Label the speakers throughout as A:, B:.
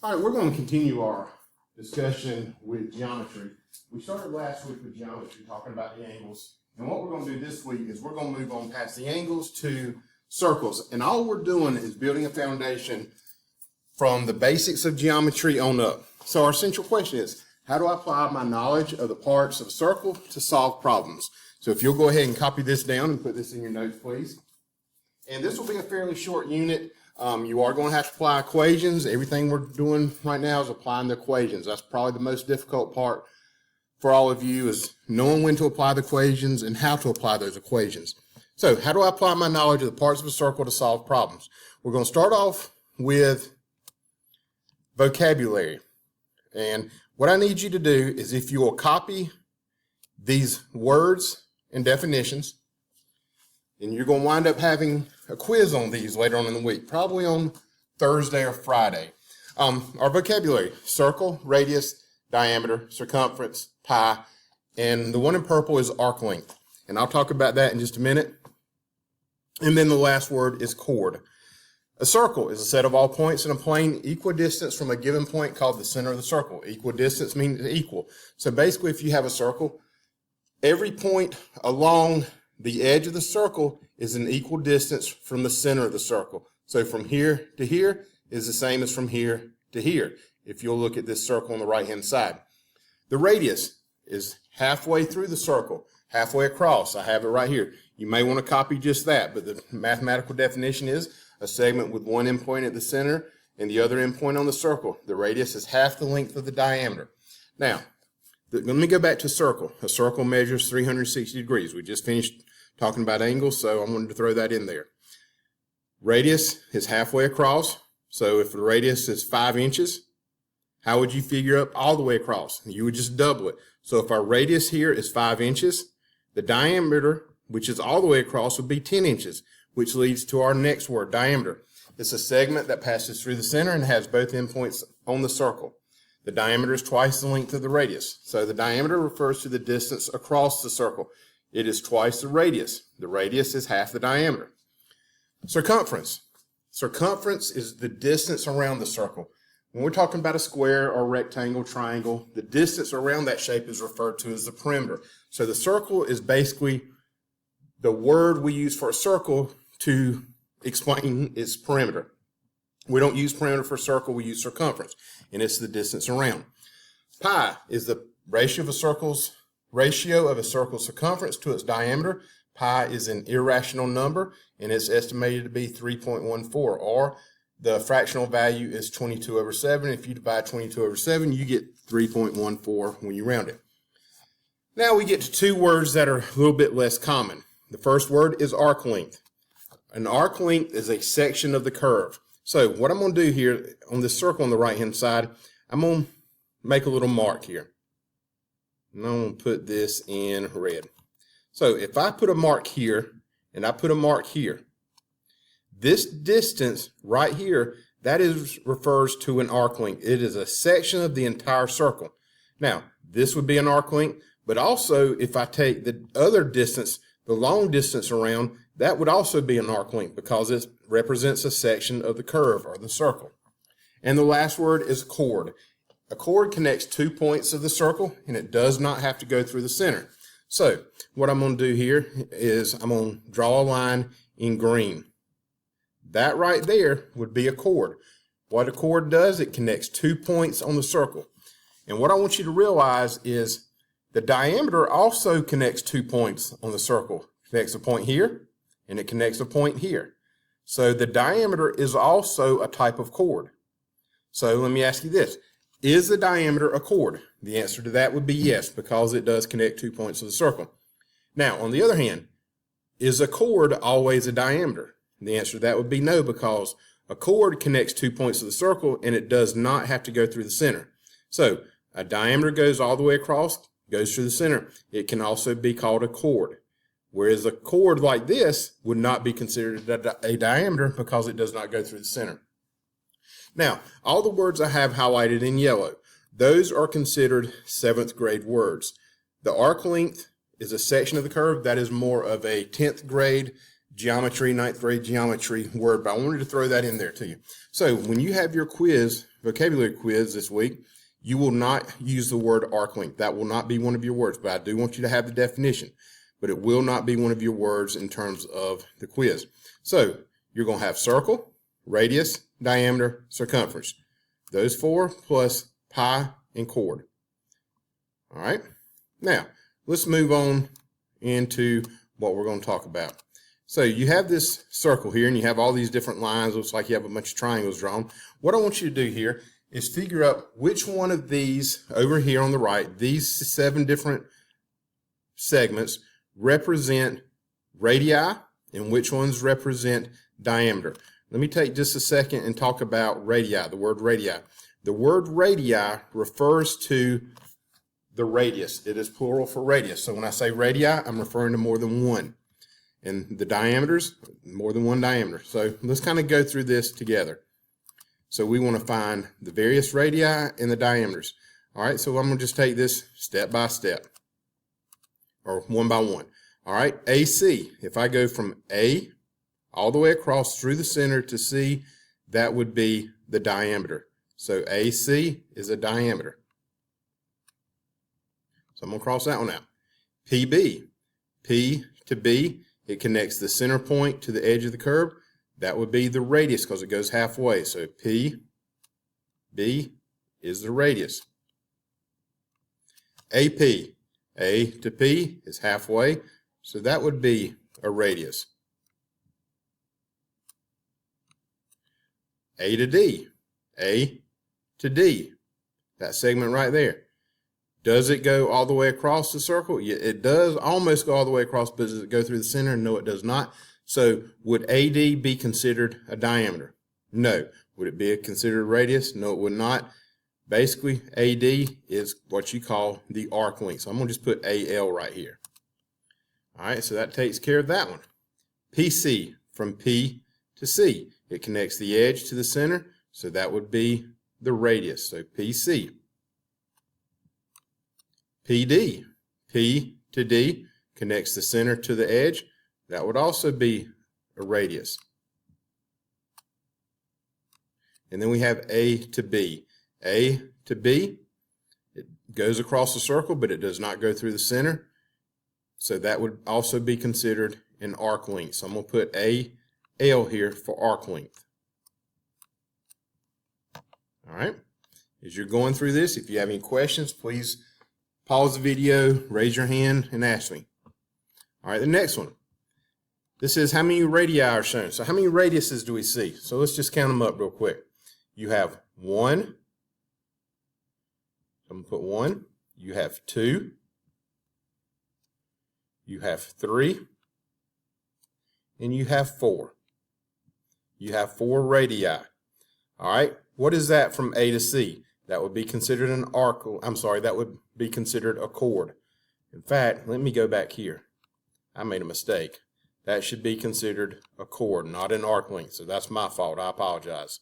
A: All right, we're going to continue our discussion with geometry. We started last week with geometry, talking about the angles. And what we're going to do this week is we're going to move on past the angles to circles. And all we're doing is building a foundation from the basics of geometry on up. So our central question is, how do I apply my knowledge of the parts of a circle to solve problems? So if you'll go ahead and copy this down and put this in your notes, please. And this will be a fairly short unit. You are going to have to apply equations. Everything we're doing right now is applying the equations. That's probably the most difficult part for all of you, is knowing when to apply the equations and how to apply those equations. So how do I apply my knowledge of the parts of a circle to solve problems? We're going to start off with vocabulary. And what I need you to do is, if you will copy these words and definitions, and you're going to wind up having a quiz on these later on in the week, probably on Thursday or Friday. Our vocabulary: circle, radius, diameter, circumference, pi, and the one in purple is arc length. And I'll talk about that in just a minute. And then the last word is chord. A circle is a set of all points in a plane equidistant from a given point called the center of the circle. Equidistance means equal. So basically, if you have a circle, every point along the edge of the circle is an equal distance from the center of the circle. So from here to here is the same as from here to here, if you'll look at this circle on the right-hand side. The radius is halfway through the circle, halfway across. I have it right here. You may want to copy just that, but the mathematical definition is a segment with one endpoint at the center and the other endpoint on the circle. The radius is half the length of the diameter. Now, let me go back to circle. A circle measures 360 degrees. We just finished talking about angles, so I wanted to throw that in there. Radius is halfway across. So if the radius is 5 inches, how would you figure up all the way across? You would just double it. So if our radius here is 5 inches, the diameter, which is all the way across, would be 10 inches, which leads to our next word, diameter. It's a segment that passes through the center and has both endpoints on the circle. The diameter is twice the length of the radius. So the diameter refers to the distance across the circle. It is twice the radius. The radius is half the diameter. Circumference. Circumference is the distance around the circle. When we're talking about a square or rectangle, triangle, the distance around that shape is referred to as the perimeter. So the circle is basically the word we use for a circle to explain its perimeter. We don't use perimeter for circle, we use circumference, and it's the distance around. Pi is the ratio of a circle's circumference to its diameter. Pi is an irrational number, and it's estimated to be 3.14, or the fractional value is 22 over 7. If you divide 22 over 7, you get 3.14 when you round it. Now we get to two words that are a little bit less common. The first word is arc length. An arc length is a section of the curve. So what I'm going to do here on this circle on the right-hand side, I'm going to make a little mark here. And I'm going to put this in red. So if I put a mark here and I put a mark here, this distance right here, that refers to an arc length. It is a section of the entire circle. Now, this would be an arc length, but also if I take the other distance, the long distance around, that would also be an arc length because it represents a section of the curve or the circle. And the last word is chord. A chord connects 2 points of the circle, and it does not have to go through the center. So what I'm going to do here is I'm going to draw a line in green. That right there would be a chord. What a chord does, it connects 2 points on the circle. And what I want you to realize is the diameter also connects 2 points on the circle. It connects a point here, and it connects a point here. So the diameter is also a type of chord. So let me ask you this. Is the diameter a chord? The answer to that would be yes, because it does connect 2 points of the circle. Now, on the other hand, is a chord always a diameter? The answer to that would be no, because a chord connects 2 points of the circle and it does not have to go through the center. So a diameter goes all the way across, goes through the center. It can also be called a chord. Whereas a chord like this would not be considered a diameter because it does not go through the center. Now, all the words I have highlighted in yellow, those are considered 7th grade words. The arc length is a section of the curve that is more of a 10th grade geometry, ninth grade geometry word, but I wanted to throw that in there to you. So when you have your quiz, vocabulary quiz this week, you will not use the word arc length. That will not be one of your words, but I do want you to have the definition. But it will not be one of your words in terms of the quiz. So you're going to have circle, radius, diameter, circumference. Those four plus pi and chord. All right. Now, let's move on into what we're going to talk about. So you have this circle here, and you have all these different lines. Looks like you have a bunch of triangles drawn. What I want you to do here is figure out which one of these over here on the right, these 7 different segments, represent radii and which ones represent diameter. Let me take just a second and talk about radii, the word radii. The word radii refers to the radius. It is plural for radius. So when I say radii, I'm referring to more than one. And the diameters, more than one diameter. So let's kind of go through this together. So we want to find the various radii and the diameters. All right, so I'm going to just take this step by step, or one by one. All right, AC, if I go from A all the way across through the center to C, that would be the diameter. So AC is a diameter. So I'm going to cross that one out. PB, P to B, it connects the center point to the edge of the curve. That would be the radius because it goes halfway. So P, B is the radius. AP, A to P is halfway. So that would be a radius. A to D, A to D, that segment right there. Does it go all the way across the circle? Yeah, it does almost go all the way across, but does it go through the center? No, it does not. So would AD be considered a diameter? No. Would it be considered a radius? No, it would not. Basically, AD is what you call the arc length. So I'm going to just put AL right here. All right, so that takes care of that one. PC, from P to C. It connects the edge to the center, so that would be the radius. So PC. PD, P to D, connects the center to the edge. That would also be a radius. And then we have A to B. A to B, it goes across the circle, but it does not go through the center. So that would also be considered an arc length. So I'm going to put AL here for arc length. All right. As you're going through this, if you have any questions, please pause the video, raise your hand, and ask me. All right, the next one. This is how many radii are shown. So how many radiuses do we see? So let's just count them up real quick. You have 1. I'm going to put 1. You have 2. You have 3. And you have 4. You have 4 radii. All right, what is that from A to C? That would be considered an arc. That would be considered a chord. In fact, let me go back here. I made a mistake. That should be considered a chord, not an arc length. So that's my fault. I apologize.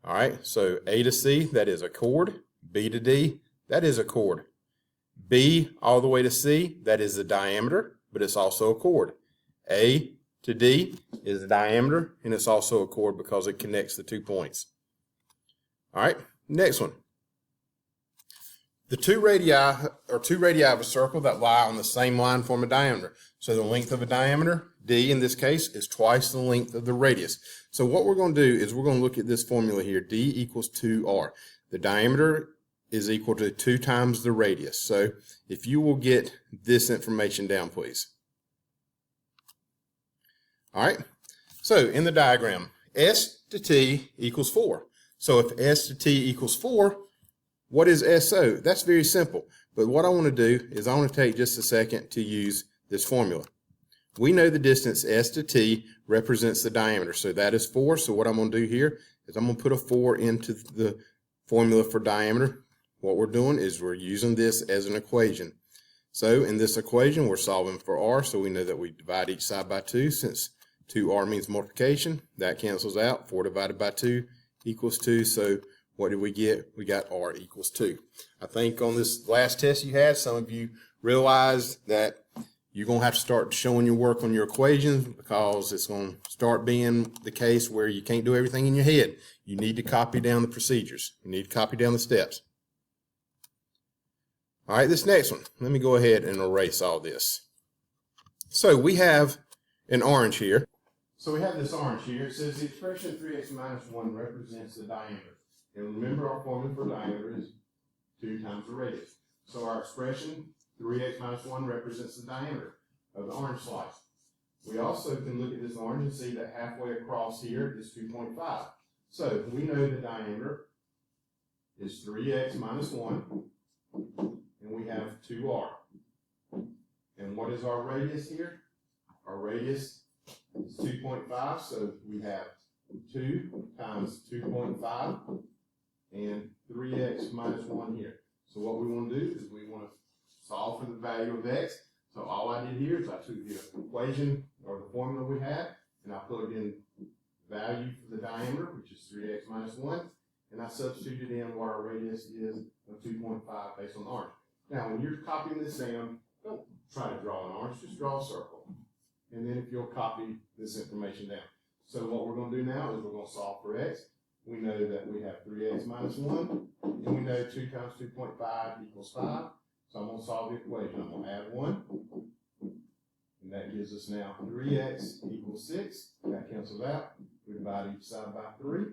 A: All right, so A to C, that is a chord. B to D, that is a chord. B all the way to C, that is the diameter, but it's also a chord. A to D is the diameter, and it's also a chord because it connects the 2 points. All right, next one. The two radii of a circle that lie on the same line form a diameter. So the length of a diameter, D in this case, is twice the length of the radius. So what we're going to do is we're going to look at this formula here. D equals 2R. The diameter is equal to 2 times the radius. So if you will get this information down, please. All right. So in the diagram, S to T equals 4. So if S to T equals 4, what is SO? That's very simple. But what I want to do is I want to take just a second to use this formula. We know the distance S to T represents the diameter. So that is 4. So what I'm going to do here is I'm going to put a 4 into the formula for diameter. What we're doing is we're using this as an equation. So in this equation, we're solving for R. So we know that we divide each side by 2. Since 2R means multiplication, that cancels out. 4 divided by 2 equals 2. So what did we get? We got R equals 2. I think on this last test you had, some of you realized that you're going to have to start showing your work on your equations, because it's going to start being the case where you can't do everything in your head. You need to copy down the procedures. You need to copy down the steps. All right, this next one, let me go ahead and erase all this. So we have an orange here. So we have this orange here. It says the expression 3x minus 1 represents the diameter. And remember, our formula for diameter is 2 times the radius. So our expression 3x minus 1 represents the diameter of the orange slice. We also can look at this orange and see that halfway across here is 2.5. So we know the diameter is 3x minus 1, and we have 2r. And what is our radius here? Our radius is 2.5, so we have 2 times 2.5 and 3x minus 1 here. So what we want to do is we want to solve for the value of x. So all I did here is I took the equation or the formula we had, and I plugged in value for the diameter, which is 3x minus 1, and I substituted in what our radius is of 2.5 based on orange. Now, when you're copying this down, don't try to draw an orange, just draw a circle. And then if you'll copy this information down. So what we're going to do now is we're going to solve for x. We know that we have 3x minus 1, and we know 2 times 2.5 equals 5. So I'm going to solve the equation. I'm going to add 1, and that gives us now 3x equals 6. That cancels out. We divide each side by 3,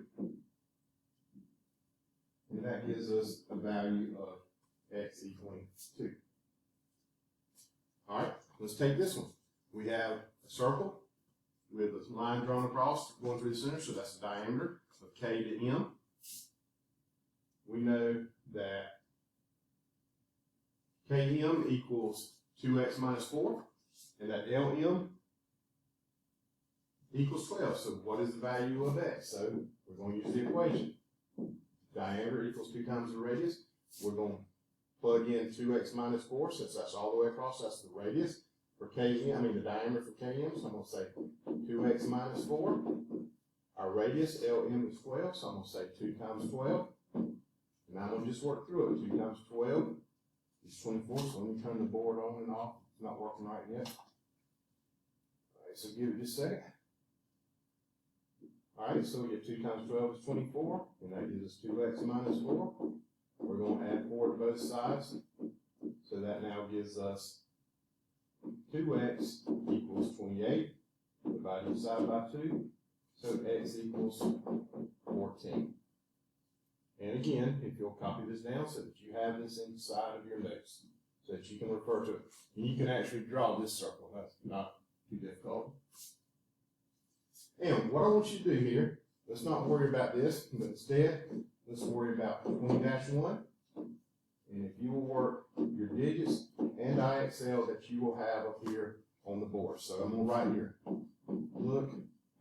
A: and that gives us a value of x equaling 2. All right, let's take this one. We have a circle with a line drawn across going through the center, so that's the diameter of K to M. We know that Km equals 2x minus 4, and that Lm equals 12. So what is the value of x? So we're going to use the equation. Diameter equals 2 times the radius. We're going to plug in 2x minus 4, since that's all the way across, that's the radius. For the diameter for Km, so I'm going to say 2x minus 4. Our radius, Lm, is 12, so I'm going to say 2 times 12. And I'm going to just work through it. 2 times 12 is 24, so let me turn the board on and off. It's not working right yet. All right, so give it just a second. All right, so we get 2 times 12 is 24, and that gives us 2x minus 4. We're going to add 4 to both sides, so that now gives us 2x equals 28, divide each side by 2, so x equals 14. And again, if you'll copy this down so that you have this inside of your notes, so that you can refer to it. And you can actually draw this circle, that's not too difficult. And what I want you to do here, let's not worry about this, but instead, let's worry about 20-1. And if you will work your digits and IXL that you will have up here on the board. So I'm going to write here, look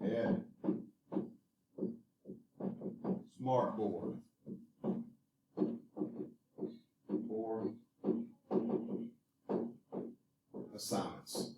A: at Smartboard for assignments.